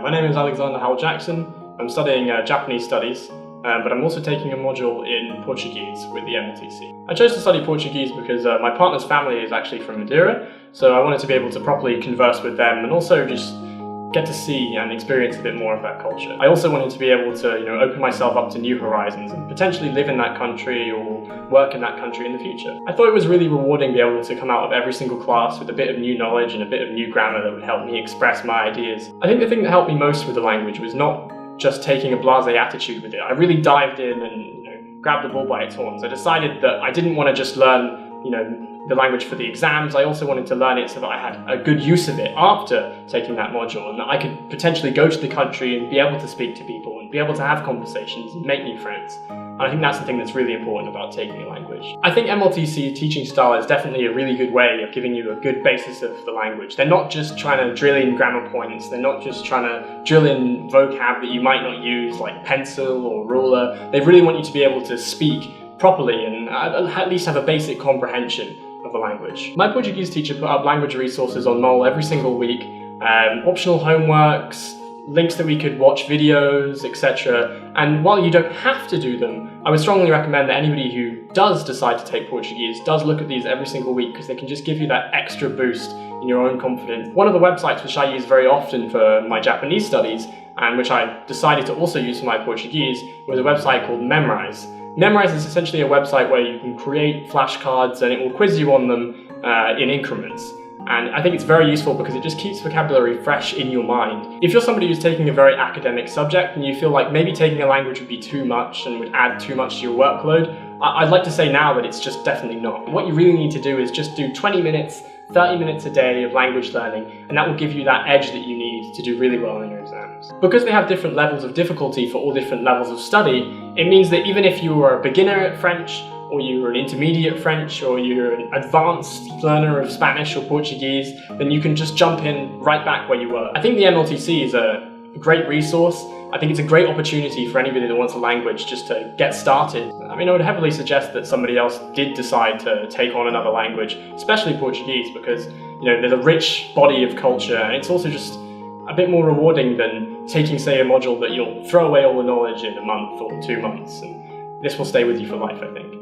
My name is Alexander Howell-Jackson. I'm studying Japanese studies, but I'm also taking a module in Portuguese with the MLTC. I chose to study Portuguese because my partner's family is actually from Madeira, so I wanted to be able to properly converse with them and also just get to see and experience a bit more of that culture. I also wanted to be able to, open myself up to new horizons and potentially live in that country or work in that country in the future. I thought it was really rewarding to be able to come out of every single class with a bit of new knowledge and a bit of new grammar that would help me express my ideas. I think the thing that helped me most with the language was not just taking a blasé attitude with it. I really dived in and grabbed the bull by its horns. I decided that I didn't want to just learn the language for the exams. I also wanted to learn it so that I had a good use of it after taking that module, and that I could potentially go to the country and be able to speak to people and be able to have conversations and make new friends. And I think that's the thing that's really important about taking a language. I think MLTC teaching style is definitely a really good way of giving you a good basis of the language. They're not just trying to drill in grammar points, they're not just trying to drill in vocab that you might not use, like pencil or ruler. They really want you to be able to speak properly and at least have a basic comprehension of the language. My Portuguese teacher put up language resources on MOL every single week, optional homeworks, links that we could watch videos, etc. And while you don't have to do them, I would strongly recommend that anybody who does decide to take Portuguese does look at these every single week, because they can just give you that extra boost in your own confidence. One of the websites which I use very often for my Japanese studies, and which I decided to also use for my Portuguese, was a website called Memrise. Memrise is essentially a website where you can create flashcards and it will quiz you on them in increments. And I think it's very useful because it just keeps vocabulary fresh in your mind. If you're somebody who's taking a very academic subject and you feel like maybe taking a language would be too much and would add too much to your workload, I'd like to say now that it's just definitely not. What you really need to do is just do 20 minutes, 30 minutes a day of language learning, and that will give you that edge that you need to do really well in your exams. Because they have different levels of difficulty for all different levels of study, it means that even if you are a beginner at French, or you're an intermediate French, or you're an advanced learner of Spanish or Portuguese, then you can just jump in right back where you were. I think the MLTC is a great resource. I think it's a great opportunity for anybody that wants a language just to get started. I mean, I would heavily suggest that somebody else did decide to take on another language, especially Portuguese, because there's a rich body of culture, and it's also just a bit more rewarding than taking, say, a module that you'll throw away all the knowledge in a month or 2 months, and this will stay with you for life, I think.